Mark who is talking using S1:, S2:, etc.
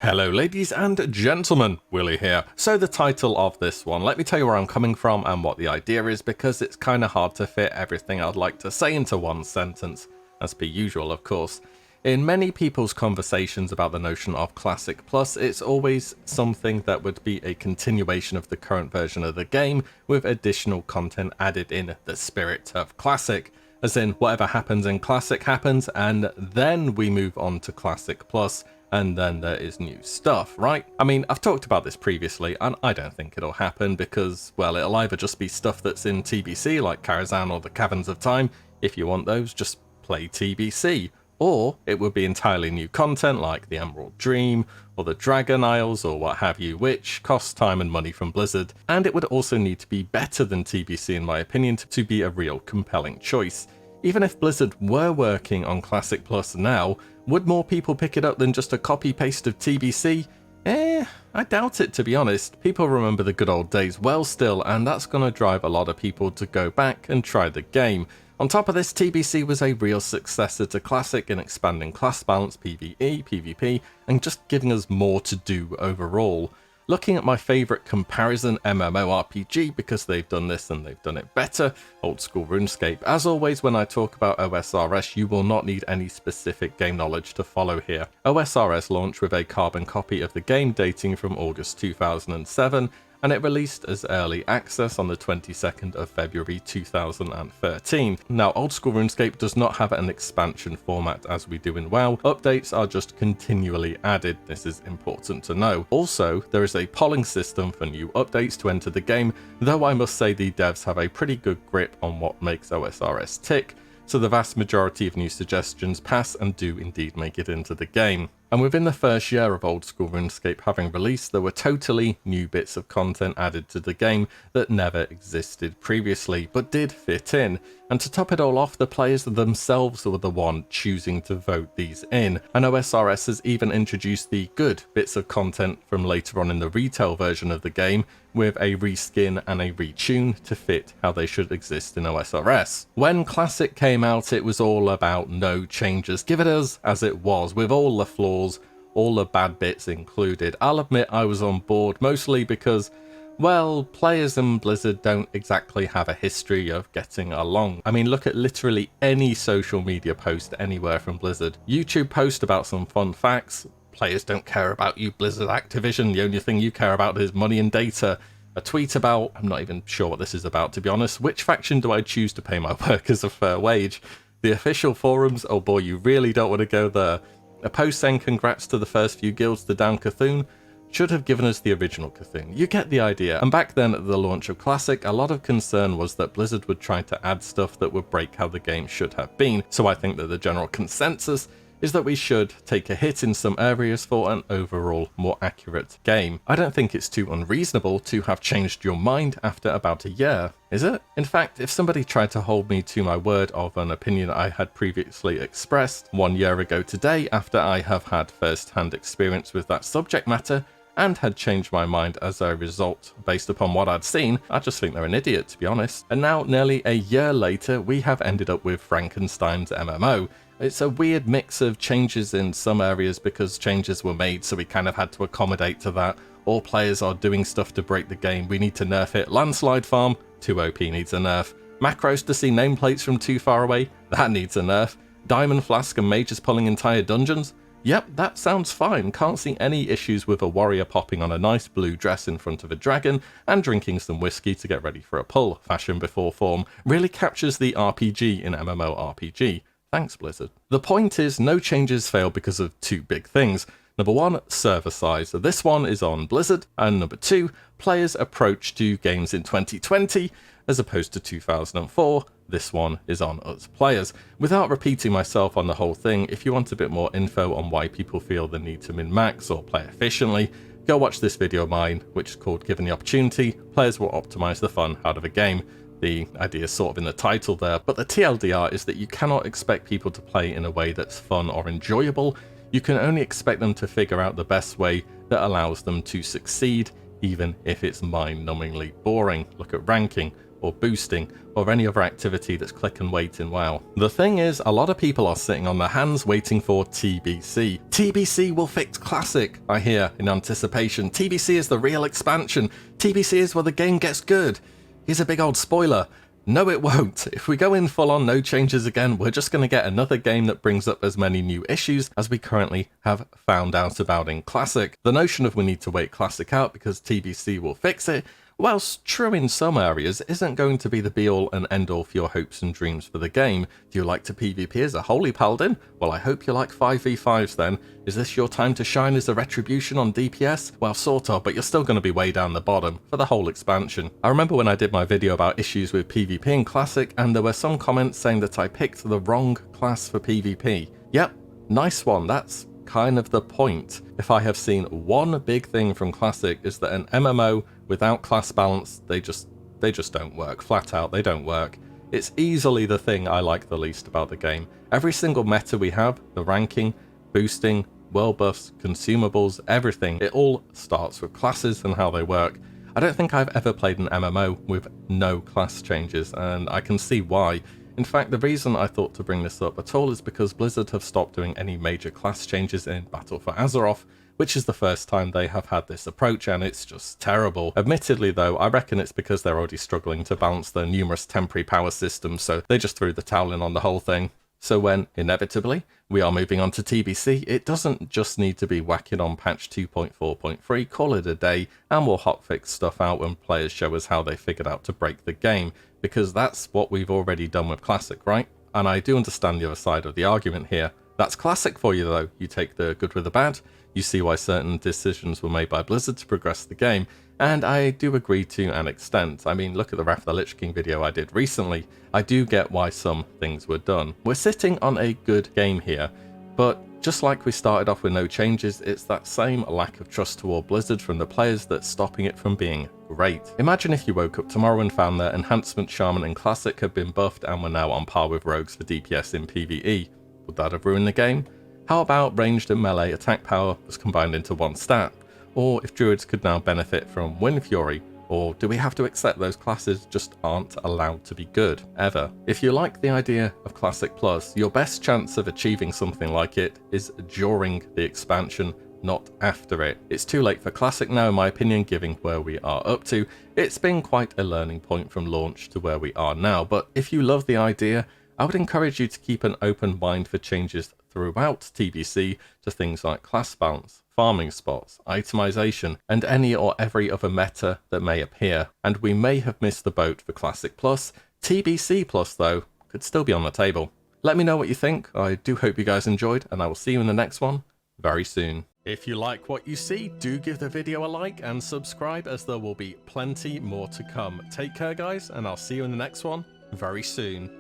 S1: Hello ladies and gentlemen, Willie here. So the title of this one, let me tell you where I'm coming from and what the idea is, because it's kind of hard to fit everything I'd like to say into one sentence, as per usual of course. In many people's conversations about the notion of Classic Plus, it's always something that would be a continuation of the current version of the game with additional content added in the spirit of Classic. As in, whatever happens in Classic happens, and then we move on to Classic Plus, and then there is new stuff, right? I mean, I've talked about this previously, and I don't think it'll happen because, well, it'll either just be stuff that's in TBC, like Crusade or the Caverns of Time. If you want those, just play TBC. Or it would be entirely new content, like the Emerald Dream, or the Dragon Isles, or what have you, which costs time and money from Blizzard. And it would also need to be better than TBC, in my opinion, to be a real compelling choice. Even if Blizzard were working on Classic Plus now, would more people pick it up than just a copy-paste of TBC? I doubt it, to be honest. People remember the good old days well still, and that's gonna drive a lot of people to go back and try the game. On top of this, TBC was a real successor to Classic in expanding class balance, PvE, PvP, and just giving us more to do overall. Looking at my favourite comparison MMORPG, because they've done this and they've done it better, old school RuneScape. As always, when I talk about OSRS, you will not need any specific game knowledge to follow here. OSRS launched with a carbon copy of the game dating from August 2007, and it released as early access on the 22nd of February 2013. Now, old school RuneScape does not have an expansion format as we do in WoW. Updates are just continually added. This is important to know. Also, there is a polling system for new updates to enter the game, though I must say the devs have a pretty good grip on what makes OSRS tick, so the vast majority of new suggestions pass and do indeed make it into the game. And within the first year of old school RuneScape having released, there were totally new bits of content added to the game that never existed previously, but did fit in. And to top it all off, the players themselves were the one choosing to vote these in. And OSRS has even introduced the good bits of content from later on in the retail version of the game, with a reskin and a retune to fit how they should exist in OSRS. When Classic came out, it was all about no changes. Give it us as it was, with all the flaws, all the bad bits included. I'll admit I was on board, mostly because, well, players in Blizzard don't exactly have a history of getting along. I mean, look at literally any social media post anywhere from Blizzard. YouTube post about some fun facts. Players don't care about you, Blizzard Activision. The only thing you care about is money and data. A tweet about, I'm not even sure what this is about, to be honest. Which faction do I choose to pay my workers a fair wage? The official forums? Oh boy, you really don't want to go there. A post saying congrats to the first few guilds to down Cthulhu should have given us the original Cthulhu. You get the idea. And back then at the launch of Classic, a lot of concern was that Blizzard would try to add stuff that would break how the game should have been. So I think that the general consensus is that we should take a hit in some areas for an overall more accurate game. I don't think it's too unreasonable to have changed your mind after about a year, is it? In fact, if somebody tried to hold me to my word of an opinion I had previously expressed 1 year ago today, after I have had first-hand experience with that subject matter, and had changed my mind as a result based upon what I'd seen, I just think they're an idiot, to be honest. And now, nearly a year later, we have ended up with Frankenstein's MMO. It's a weird mix of changes in some areas because changes were made, so we kind of had to accommodate to that. All players are doing stuff to break the game. We need to nerf it. Landslide farm, too OP, needs a nerf. Macros to see nameplates from too far away, that needs a nerf. Diamond flask and mages pulling entire dungeons? Yep, that sounds fine. Can't see any issues with a warrior popping on a nice blue dress in front of a dragon and drinking some whiskey to get ready for a pull. Fashion before form really captures the RPG in MMORPG. Thanks, Blizzard. The point is, no changes fail because of two big things. Number one, server size. So this one is on Blizzard. And number two, players' approach to games in 2020 as opposed to 2004. This one is on us players. Without repeating myself on the whole thing, if you want a bit more info on why people feel the need to min-max or play efficiently, go watch this video of mine, which is called Given the Opportunity, Players Will Optimize the Fun Out of a Game. The idea is sort of in the title there, but the TLDR is that you cannot expect people to play in a way that's fun or enjoyable. You can only expect them to figure out the best way that allows them to succeed, even if it's mind-numbingly boring. Look at ranking. or boosting, or any other activity that's click and wait in WoW. The thing is, a lot of people are sitting on their hands waiting for TBC. TBC will fix Classic, I hear, in anticipation. TBC is the real expansion. TBC is where the game gets good. Here's a big old spoiler. No, it won't. If we go in full on no changes again, we're just going to get another game that brings up as many new issues as we currently have found out about in Classic. The notion of we need to wait Classic out because TBC will fix it, whilst true in some areas, isn't going to be the be-all and end-all for your hopes and dreams for the game. Do you like to PvP as a holy paladin? Well, I hope you like 5v5s then. Is this your time to shine as a retribution on DPS? Well, sort of, but you're still going to be way down the bottom for the whole expansion. I remember when I did my video about issues with PvP in Classic, and there were some comments saying that I picked the wrong class for PvP. Yep, nice one, that's kind of the point. If I have seen one big thing from Classic is that an MMO without class balance, they just don't work. Flat out, they don't work. It's easily the thing I like the least about the game. Every single meta we have, the ranking, boosting, world buffs, consumables, everything, it all starts with classes and how they work. I don't think I've ever played an MMO with no class changes, and I can see why. In fact, the reason I thought to bring this up at all is because Blizzard have stopped doing any major class changes in Battle for Azeroth, which is the first time they have had this approach, and it's just terrible. Admittedly though, I reckon it's because they're already struggling to balance their numerous temporary power systems, so they just threw the towel in on the whole thing. So when, inevitably, we are moving on to TBC, it doesn't just need to be whacking on patch 2.4.3, call it a day, and we'll hotfix stuff out when players show us how they figured out to break the game, because that's what we've already done with Classic, right? And I do understand the other side of the argument here. That's Classic for you though. You take the good with the bad, you see why certain decisions were made by Blizzard to progress the game, and I do agree to an extent. I mean, look at the Wrath of the Lich King video I did recently. I do get why some things were done. We're sitting on a good game here, but just like we started off with no changes, it's that same lack of trust toward Blizzard from the players that's stopping it from being great. Imagine if you woke up tomorrow and found that Enhancement Shaman in Classic had been buffed and were now on par with Rogues for DPS in PvE. Would that have ruined the game? How about ranged and melee attack power was combined into one stat? Or if Druids could now benefit from Wind Fury? Or do we have to accept those classes just aren't allowed to be good, ever? If you like the idea of Classic Plus, your best chance of achieving something like it is during the expansion, not after it. It's too late for Classic now in my opinion, given where we are up to. It's been quite a learning point from launch to where we are now, but if you love the idea, I would encourage you to keep an open mind for changes throughout TBC to things like class balance, farming spots, itemization, and any or every other meta that may appear. And we may have missed the boat for Classic Plus. TBC Plus, though, could still be on the table. Let me know what you think. I do hope you guys enjoyed, and I will see you in the next one very soon. If you like what you see, do give the video a like and subscribe, as there will be plenty more to come. Take care, guys, and I'll see you in the next one very soon.